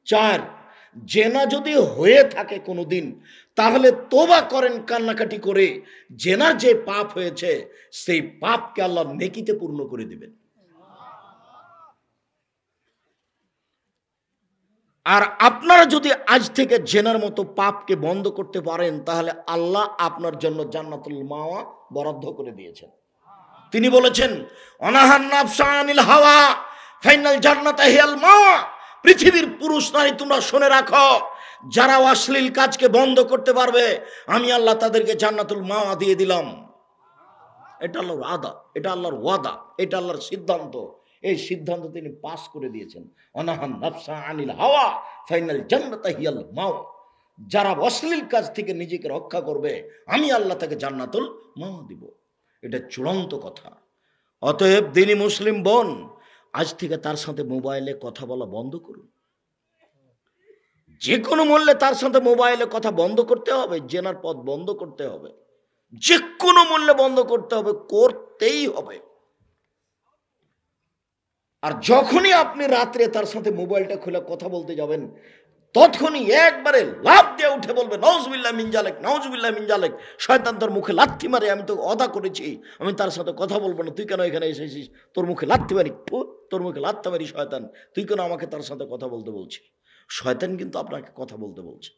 4, জেনা যদি হয়ে থাকে কোনোদিন, তাহলে তোবা করেন কান্নাকাটি করে। জেনার যে পাপ হয়েছে সেই পাপকে আল্লাহ নেকিতে পূর্ণ করে দিবেন। আর আপনারা যদি আজ থেকে জেনার মতো পাপকে বন্ধ করতে পারেন, তাহলে আল্লাহ আপনার জন্য জান্নাতুল মাওয়া বরাদ্দ করে দিয়েছেন। তিনি বলেছেন, অনাহান নাফসা আনিল হাওয়া ফাইনাল জান্নাতা হিয়াল মাওয়া। পৃথিবীর পুরুষ নারী তোমরা শুনে রাখো, যারা অশ্লীল কাজকে বন্ধ করতে পারবে, আমি আল্লাহ তাদেরকে জান্নাতুল মাওয়া দিয়ে দিলাম। এটা আল্লাহর আদা, এটা আল্লাহর ওয়াদা, এটা আল্লাহর সিদ্ধান্ত। এই সিদ্ধান্ত তিনি পাস করে দিয়েছেন। অনাহান নাফসা আনিল হাওয়া ফাইনাল জান্নাতা হিয়াল মাওয়া। যারা অশ্লীল কাজ থেকে নিজেকে রক্ষা করবে, আমি আল্লাহ তাকে জান্নাতুল মাওয়া দিব। এটা চূড়ান্ত কথা। অতএব দিনী মুসলিম বোন, আজ থেকে তার সাথে মোবাইলে কথা বলা বন্ধ করুন। যে কোনো মূল্যে তার সাথে মোবাইলে কথা বন্ধ করতে হবে, জেনার পথ বন্ধ করতে হবে, যে কোনো মূল্যে বন্ধ করতে হবে, করতেই হবে। আর যখনই আপনি রাত্রে তার সাথে মোবাইলটা খুলে কথা বলতে যাবেন, তখনই একবারে লাফ দিয়ে উঠে বলবে, নাউজুবিল্লাহ মিন জালিক, নাউজুবিল্লাহ মিন জালিক। শয়তান তোর মুখে লাথি মারে, আমি তো ওয়াদা করেছি আমি তার সাথে কথা বলবো না, তুই কেন এখানে এসেছিস? তোর মুখে লাথি মারি, তোর মুখে লাথি মারি শয়তান, তুই কেন আমাকে তার সাথে কথা বলতে বলছিস? শয়তান কিন্তু আপনাকে কথা বলতে বলছে।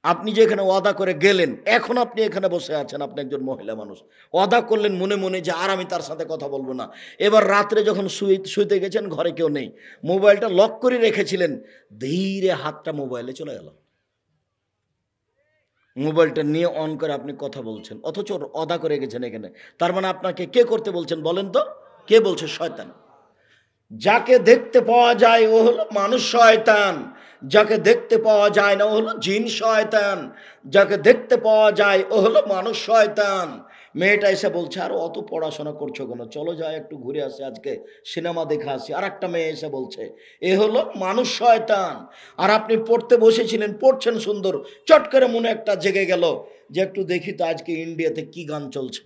আপনি যে এখানে ওয়াদা করে গেলেন, এখন আপনি এখানে বসে আছেন, আপনি একজন মহিলা মানুষ, ওয়াদা করলেন মনে মনে যে আর আমি তার সাথে কথা বলবো না। এবার রাত্রে যখন শুইতে গেছেন, ঘরে কেউ নেই, মোবাইলটা লক করে রেখেছিলেন, ধীরে হাতটা মোবাইলে চলে গেল, মোবাইলটা নিয়ে অন করে আপনি কথা বলছেন, অথচ ওয়াদা করে গেছেন এখানে। তার মানে আপনাকে কে করতে বলছেন বলেন তো? কে বলছে? শয়তান। যাকে দেখতে পাওয়া যায় ও হলো মানুষ শয়তান, যাকে দেখতে পাওয়া যায় না ও হলো জিন শয়তান, যাকে দেখতে পাওয়া যায় ও হলো মানুষ শয়তান। মেয়েটা এসে বলছে, আর অত পড়াশোনা করছো কেন, চলো যাই একটু ঘুরে আসি, আজকে সিনেমা দেখে আসি। আর একটা মেয়ে এসে বলছে, এ হলো মানুষ শয়তান। আর আপনি পড়তে বসেছিলেন, পড়ছেন সুন্দর, চট করে মনে একটা জেগে গেল যে একটু দেখি তো আজকে ইন্ডিয়াতে কি গান চলছে।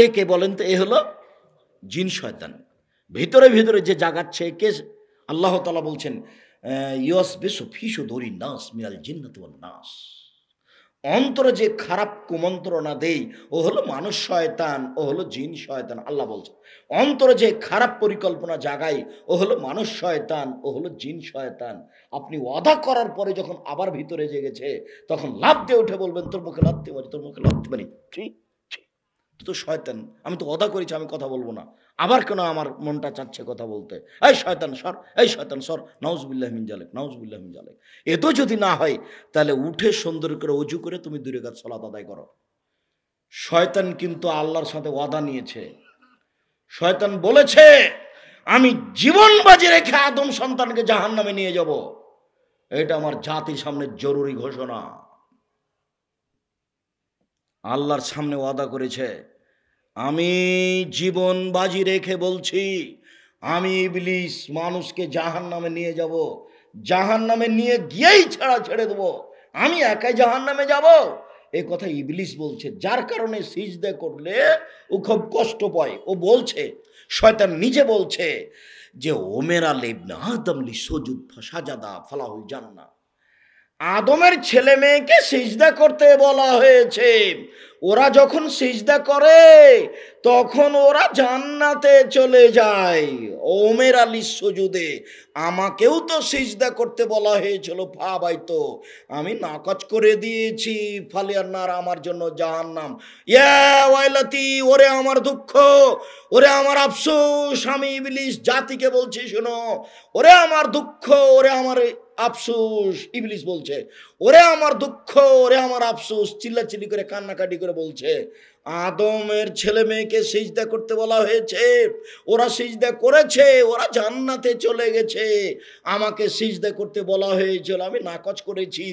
এ কে বলেন তো? এ হলো জিন শয়তান। ভিতরে ভিতরে যে জাগাচ্ছে কে? আল্লাহ তাআলা বলছেন, ইয়াসবিসু ফি সুদুরিন নাস মিনাল জিন্নাতি ওয়ান নাস। অন্তরে যে খারাপ কুমন্ত্রণা দেই ও হলো মানুষ শয়তান, ও হলো জিন শয়তান। আল্লাহ বলছেন, অন্তরে যে খারাপ পরিকল্পনা জাগাই ও হলো মানুষ শয়তান, ও হলো জিন শয়তান। আপনি ওয়াদা করার পরে যখন আবার ভিতরে জেগেছে, তখন লাফ দিয়ে উঠে বলবেন, তোর মুখে লাথি মারি, তোর মুখে লাথি মারি, ঠিক তো শয়তান, আমি তো ওয়াদা করেছি আমি কথা বলবো না, আবার কেন আমার মনটা চাচ্ছে কথা বলতে? এই শয়তান সর, এই শয়তান সর, নাউজুবিল্লাহ মিন জালিক, নাউজুবিল্লাহ মিন জালিক। এত যদি না হয়, তাহলে উঠে সুন্দর করে ওযু করে তুমি 2 রাকাত সালাত আদায় করো। শয়তান কিন্তু আল্লাহর সাথে ওয়াদা নিয়েছে। শয়তান বলেছে, আমি জীবন বাজি রেখে আদম সন্তানকে জাহান্নামে নিয়ে যাব। এটা আমার জাতির সামনে জরুরি ঘোষণা। আল্লাহর সামনে ওয়াদা করেছে, আমি জীবন বাজি রেখে বলছি, আমি ইবলিস মানুষকে জাহান্নামে নিয়ে যাব, জাহান্নামে নিয়ে গিয়েই ছেড়ে দেবো, আমি একাই জাহান্নামে যাব। এই কথা ইবলিস বলছে, যার কারণে সিজদা করলে ও খুব কষ্ট পায়। ও বলছে, শয়তান নিজে বলছে যে ওমেরা ইবনে আদম লি সুজুদ ফাসাজাদা ফালাহুল জান্নাহ। আদমের ছেলে মেয়েকে সিজদা করতে বলা হয়েছে, ওরা যখন সিজদা করে তখন ওরা জান্নাতে চলে যায়। ওমের আলী সুজুদে, আমাকেও তো সিজদা করতে বলা হয়েছিল, ভাই তো আমি নাকচ করে দিয়েছি, ফালিয়ার নার আমার জন্য জাহান্নাম। ইয়া ওয়াইলাতি, ওরে আমার দুঃখ, ওরে আমার আফসোস। আমি ইবলিস জাতিকে বলছি, শোনো, ওরে আমার দুঃখ, ওরে আমার আফসোস। ইবলিস বলছে, ওরে আমার দুঃখ, ওরে আমার আফসোস, চিল্লাচিল্লি করে কান্নাকাটি করে বলছে, আদমের ছেলে মেয়েকে সিজদা করতে বলা হয়েছে, ওরা সিজদা করেছে, ওরা জান্নাতে চলে গেছে, আমাকে সিজদা করতে বলা হয়েছিল, আমি নাকচ করেছি,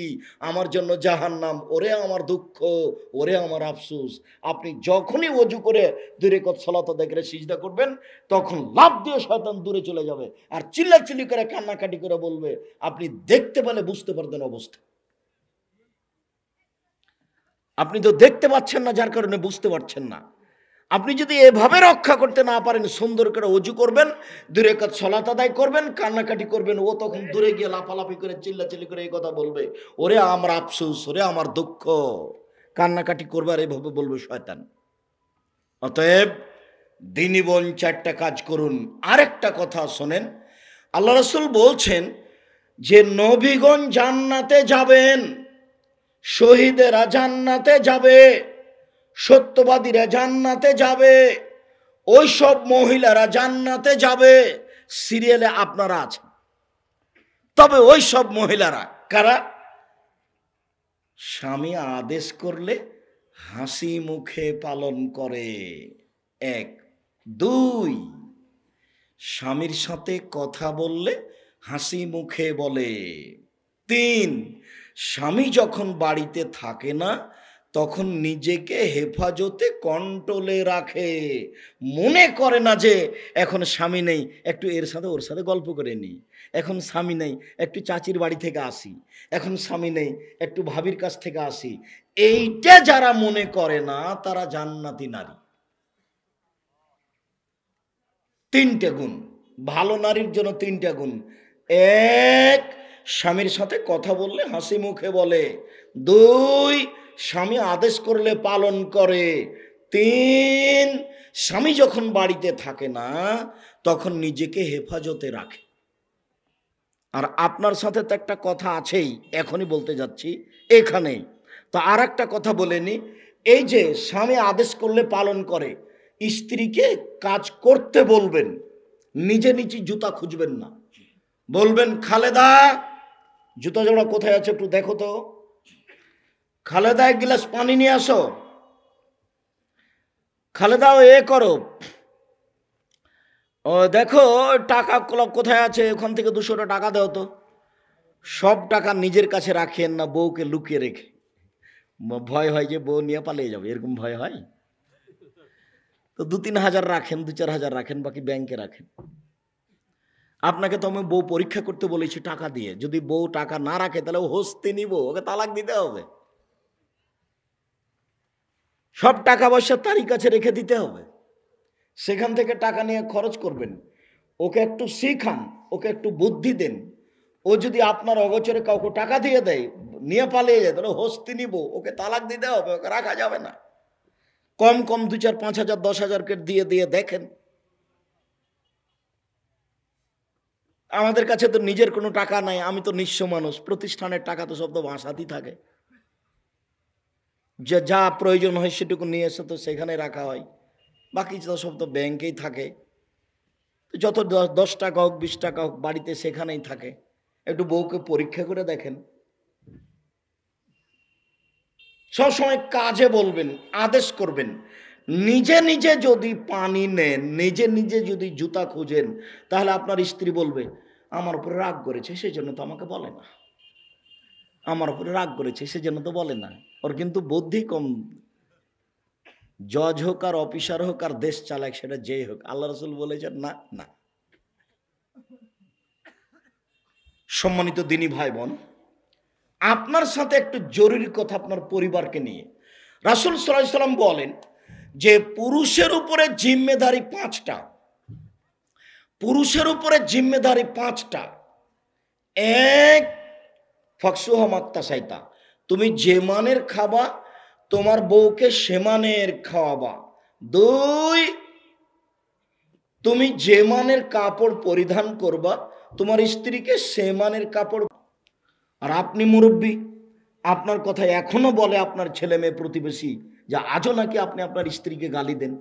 আমার জন্য জাহান্নাম। ওরে আমার দুঃখ, ওরে আমার আফসোস। আপনি যখনই ওযু করে 2 রাকাত সালাত আদায় করে সিজদা করবেন, তখন লাফ দিয়ে শয়তান দূরে চলে যাবে আর চিল্লাচিল্লি করে কান্নাকাটি করে বলবে, আপনি দেখতে পেলে বুঝতে পারতেন অবস্থা। আপনি তো দেখতে পাচ্ছেন না, যার কারণে বুঝতে পারছেন না। আপনি যদি এভাবে রক্ষা করতে না পারেন, সুন্দর করে অজু করবেন, 2 রাকাত সালাত আদায় করবেন, কান্নাকাটি করবেন, ও তখন দূরে গিয়ে লাফালাফি করে চিল্লাচিল্লি করে এই কথা বলবে, ওরে আমার আফসোস, ওরে আমার দুঃখ, কান্নাকাটি করবে আর এভাবে বলবে শয়তান। অতএব দিনী বোন 4টা কাজ করুন। আরেকটা কথা শোনেন, আল্লাহ রাসূল বলছেন যে নবীগণ জান্নাতে যাবেন, শহীদেরা জান্নাতে যাবে, সত্যবাদীরা জান্নাতে যাবে, ওই সব মহিলারা জান্নাতে যাবে, সিরিয়ালে আপনারা আছেন। তবে ওই সব মহিলারা কারা? স্বামী আদেশ করলে হাসি মুখে পালন করে, 1। 2, স্বামীর সাথে কথা বললে হাসি মুখে বলে। 3, স্বামী যখন বাড়িতে থাকে না তখন নিজেকে হেফাজতে কন্ট্রোলে রাখে, মনে করে না যে এখন স্বামী নেই, একটু এর সাথে ওর সাথে গল্প করে নিই, এখন স্বামী নেই একটু চাচির বাড়ি থেকে আসি, এখন স্বামী নেই একটু ভাবির কাছ থেকে আসি। এইটা যারা মনে করে না তারা জান্নাতি নারী। 3টে গুণ, ভালো নারীর জন্য 3টা গুণ। 1, স্বামীর সাথে কথা বললে হাসি মুখে বলে। 2, স্বামী আদেশ করলে পালন করে। 3, স্বামী যখন বাড়িতে থাকে না তখন নিজেকে হেফাজতে রাখে। আর আপনার সাথে তো একটা কথা আছেই, এখনই বলতে যাচ্ছি এখানেই। তো আর একটা কথা বলে নি, এই যে স্বামী আদেশ করলে পালন করে, স্ত্রীকে কাজ করতে বলবেন, নিজে নিজে জুতা খুঁজবেন না। বলবেন খালেদা জুতা জোড়া কোথায় আছে একটু দেখো তো, খালেদা 1 গ্লাস পানি নিয়ে আসো, খালেদা এ করো, ও দেখো টাকা কোথায় আছে, ওখান থেকে 200টা টাকা দাও তো। সব টাকা নিজের কাছে রাখেন না, বউকে লুকিয়ে রেখে, ভয় হয় যে বউ নিয়ে পালিয়ে যাবে, এরকম ভয় হয়। তো 2-3 হাজার রাখেন, 2-4 হাজার রাখেন, বাকি ব্যাংকে রাখেন। আপনাকে তো আমি বউ পরীক্ষা করতে বলেছি টাকা দিয়ে, যদি বউ টাকা না রাখে তাহলে ও হস্তে নিব, ওকে তালাক দিতে হবে। সব টাকা পয়সা তারই কাছে রেখে দিতে হবে, সেখান থেকে টাকা নিয়ে খরচ করবেন। ওকে একটু শিখান, ওকে একটু বুদ্ধি দেন। ও যদি আপনার অগোচরে কাউকে টাকা দিয়ে দেয়, নিয়ে পালিয়ে যায়, তাহলে হস্তি নিব, ওকে তালাক দিতে হবে, ওকে রাখা যাবে না। কম কম 2-4, 5 হাজার 10 হাজারকে দিয়ে দিয়ে দেখেন। আমাদের কাছে তো নিজের কোনো টাকা নাই, আমি তো নিঃস্ব মানুষ, প্রতিষ্ঠানের টাকা তো সব তো বাসাতেই থাকে, যে যা প্রয়োজন হয় সেটুকু নিয়ে এসে তো সেখানে রাখা হয়, বাকি তো সব তো ব্যাংকেই থাকে। যত 10 টাকা হোক 20 টাকা হোক বাড়িতে সেখানেই থাকে। একটু বউকে পরীক্ষা করে দেখেন। সবসময় কাজে বলবেন, আদেশ করবেন। নিজে নিজে যদি পানি নেন, নিজে নিজে যদি জুতা খুঁজেন, তাহলে আপনার স্ত্রী বলবে আমার উপরে রাগ করেছে সেজন্য তো আমাকে বলে না, আমার উপরে রাগ করেছে সেজন্য তো বলে না। ওর কিন্তু বুদ্ধি কম। জজ হোক আর অফিসার হোক আর দেশ চালাক, সেটা যেই হোক, আল্লাহ রাসূল বলেছেন না না। সম্মানিত দিনী ভাই বোন, আপনার সাথে একটু জরুরি কথা আপনার পরিবারকে নিয়ে। রাসূল সাল্লাল্লাহু আলাইহি সাল্লাম বলেন যে পুরুষের উপরে জিম্মেদারি 5টা, পুরুষের উপরে জিম্মেদারি 5টা। 1, ফাকসুহা মাক্তাসাইতা, তুমি যে মানের খাবা তোমার বউকে সে মানের খাওয়াবা। 2, তুমি যে মানের কাপড় পরিধান করবা তোমার স্ত্রীকে সে মানের কাপড়। আর আপনি মুরব্বী, আপনার কথা এখনো বলে আপনার ছেলে মেয়ে প্রতিবেশী যে আজও নাকি আপনি আপনার স্ত্রীকে গালি দেন।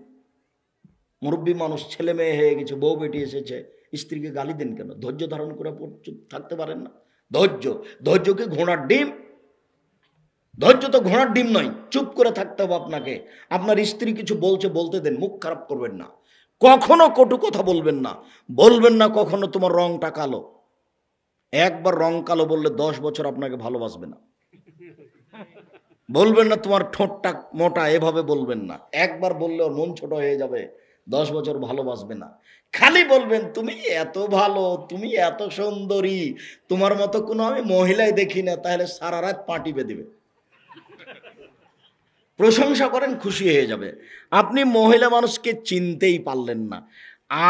মুরব্বী মানুষ, ছেলে মেয়ে হয়ে গেছে, বউ বেটি এসেছে, স্ত্রীকে গালি দেন কেন? ধৈর্য ধারণ করে চুপ থাকতে পারেন না? ধৈর্য কি ঘোড়ার ডিম? ধৈর্য তো ঘোড়ার ডিম নয়, চুপ করে থাকতে হবে আপনাকে। আপনার স্ত্রী কিছু বলছে বলতে দেন, মুখ খারাপ করবেন না, কখনো কটু কথা বলবেন না, বলবেন না কখনো তোমার রংটা কালো। একবার রং কালো বললে 10 বছর আপনাকে ভালোবাসবে না। বলবেন না তোমার ঠোঁটটা মোটা, এভাবে বলবেন না। একবার বললে ওর মন ছোট হয়ে যাবে, 10 বছর ভালোবাসবে না। খালি বলবেন তুমি এত ভালো, তুমি এত সুন্দরী, তোমার মতো কোনো আমি মহিলাই দেখি না, তাহলে সারা রাত পার্টি বেঁধে দিবে। প্রশংসা করেন, খুশি হয়ে যাবে। আপনি মহিলা মানুষকে চিনতেই পারলেন না।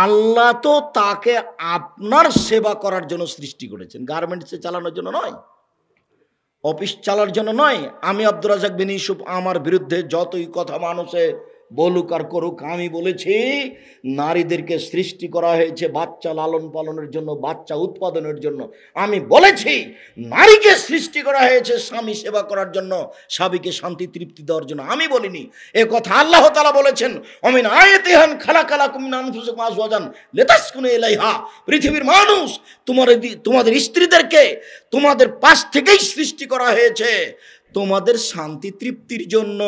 আল্লাহ তো তাকে আপনার সেবা করার জন্য সৃষ্টি করেছেন, গার্মেন্টসে চালানোর জন্য নয়, অফিস চালার জন্য নয়। আমি আব্দুর রাজ্জাক বিন ইউসুফ আমার বিরুদ্ধে যতই কথা মানুষে বলুক আর করুক, আমি বলেছি নারীদেরকে সৃষ্টি করা হয়েছে বাচ্চা লালন পালনের জন্য, বাচ্চা উৎপাদনের জন্য। আমি বলেছি নারীকে সৃষ্টি করা হয়েছে স্বামী সেবা করার জন্য, স্বামীকে শান্তি তৃপ্তি দেওয়ার জন্য। আমি বলিনি, এ কথা আল্লাহ তাআলা বলেছেন, অমিন আয়াতিহান খালাকালাকুম মিন আনফুসিকুম আজওয়াজান লিতাসকুনু ইলাইহা। পৃথিবীর মানুষ, তোমাদের স্ত্রীদেরকে তোমাদের পাশ থেকেই সৃষ্টি করা হয়েছে তোমাদের শান্তি তৃপ্তির জন্য।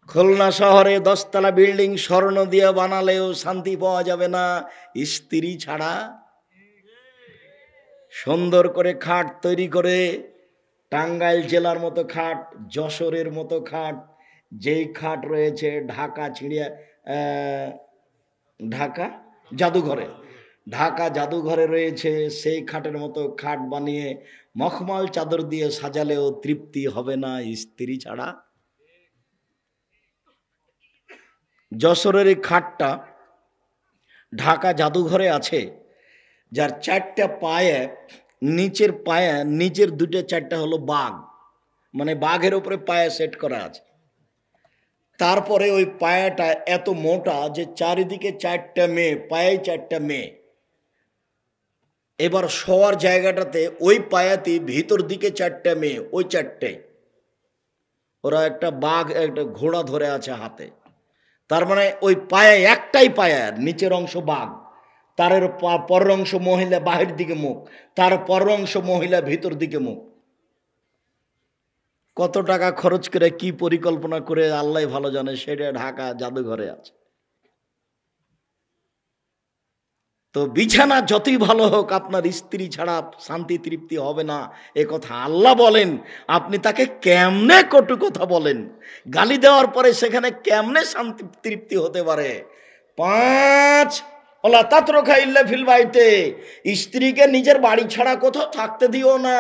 খুলনা শহরে 10 তলা বিল্ডিং স্বর্ণ দিয়ে বানালেও শান্তি পাওয়া যাবে না স্ত্রী ছাড়া। সুন্দর করে খাট তৈরি করে, টাঙ্গাইল জেলার মতো খাট, যশোরের মতো খাট, যেই খাট রয়েছে ঢাকা জাদুঘরে রয়েছে, সেই খাটের মতো খাট বানিয়ে মখমল চাদর দিয়ে সাজালেও তৃপ্তি হবে না স্ত্রী ছাড়া। যশোরের এই খাটটা ঢাকা জাদুঘরে আছে, যার 4টা পায়ে, নিচের 2টা 4টা হলো বাঘ, মানে বাঘের উপরে পায়ে সেট করা আছে। তারপরে ওই পায়াটা এত মোটা যে চারিদিকে 4টা মেয়ে, পায়ে 4টা মেয়ে। এবার শোয়ার জায়গাটাতে ওই পায়াতে ভিতর দিকে 4টা মেয়ে, ওই 4টাই। ওরা একটা বাঘ, একটা ঘোড়া ধরে আছে হাতে। তার মানে ওই পায়ে, একটাই পায়ার নিচের অংশ বাঘ, তার পরের অংশ মহিলা বাহির দিকে মুখ, তার পরের অংশ মহিলা ভিতর দিকে মুখ। কত টাকা খরচ করে কি পরিকল্পনা করে আল্লাহ ভালো জানে, সেটা ঢাকা জাদুঘরে আছে। তো বিছানা যতই ভালো হোক, আপনার স্ত্রী ছাড়া শান্তি তৃপ্তি হবে না, এ কথা আল্লাহ বলেন। আপনি তাকে কেমনে কটু কথা বলেন, গালি দেওয়ার পরে সেখানে কেমনে শান্তি তৃপ্তি হতে পারে? 5 ওলা তাতরুকা ইল্লা ফিল বাইতে, স্ত্রীকে নিজের বাড়ি ছাড়া কোথাও থাকতে দিও না।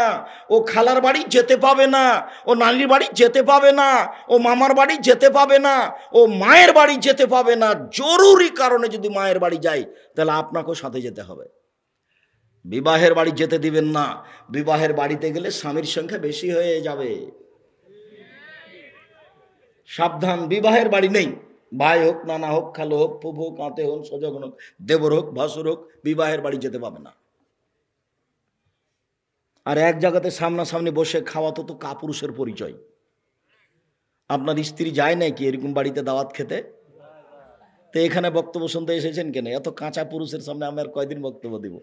ও খালার বাড়ি যেতে পাবে না, ও নানির বাড়ি যেতে পাবে না, ও মামার বাড়ি যেতে পাবে না, ও মায়ের বাড়ি যেতে পাবে না। জরুরি কারণে যদি মায়ের বাড়ি যায়, তাহলে আপনাকেও সাথে যেতে হবে। বিবাহের বাড়ি যেতে দিবেন না, বিবাহের বাড়িতে গেলে স্বামীর সংখ্যা বেশি হয়ে যাবে। সাবধান, বিবাহের বাড়ি নেই, ভাই হোক, নানা হোক, খালো হোক, ফুফু হোক, আতে হোক, সজগণ হোক, দেবর হোক, ভাসুর হোক, বিবাহের বাড়ি যেতে পাবে না। আর এক জায়গাতে সামনাসামনি বসে খাওয়া তো কাপুরুষের পরিচয়। আপনার স্ত্রী যায় নাকি এরকম বাড়িতে দাওয়াত খেতে? তো এখানে বক্তব্য শুনতে এসেছেন কেন? এত কাঁচা পুরুষের সামনে আমি আর কয়দিন বক্তব্য দিব?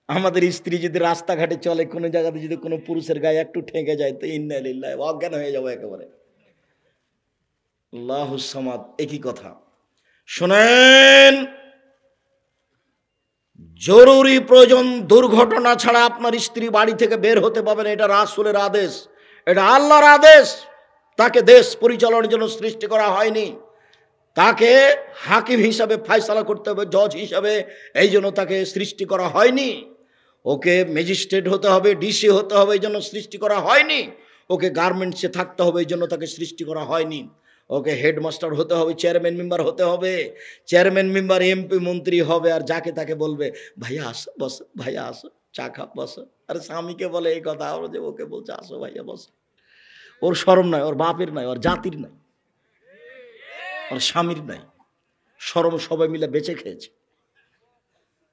আমাদের স্ত্রী যদি রাস্তাঘাটে চলে, কোনো জায়গাতে যদি কোনো পুরুষের গায়ে একটু ঠেকে যায়, তো ইন্না লিল্লাহ, অজ্ঞান হয়ে যাবো একেবারে। আল্লাহুস সামাদ, একই কথা। শোনেন, জরুরি প্রয়োজন, দুর্ঘটনা ছাড়া আপনার স্ত্রী বাড়ি থেকে বের হতে পাবে না। এটা রাসূলের আদেশ, এটা আল্লাহর আদেশ। তাকে দেশ পরিচালনার জন্য সৃষ্টি করা হয়নি, তাকে হাকিম হিসাবে ফয়সালা করতে হবে, জজ হিসাবে এই জন্য তাকে সৃষ্টি করা হয়নি। ওকে ম্যাজিস্ট্রেট হতে হবে, ডিসি হতে হবে, এই জন্য সৃষ্টি করা হয়নি। ওকে গার্মেন্টসে থাকতে হবে, এই জন্য তাকে সৃষ্টি করা হয়নি। ওকে হেডমাস্টার হতে হবে, চেয়ারম্যান মেম্বার হতে হবে, চেয়ারম্যান মেম্বার এমপি মন্ত্রী হবে। আর যাকে তাকে বলবে ভাইয়া আসো, বসো, ভাইয়া আসো, চা খাও, বসো। আর স্বামীকে বলে এই কথা, আর যে ওকে বলছে আসো ভাইয়া বসো। ওর শরম নাই, ওর বাপের নাই, ওর জাতির নাই, ওর স্বামীর নাই, শরম সবাই মিলে বেঁচে খেয়েছে।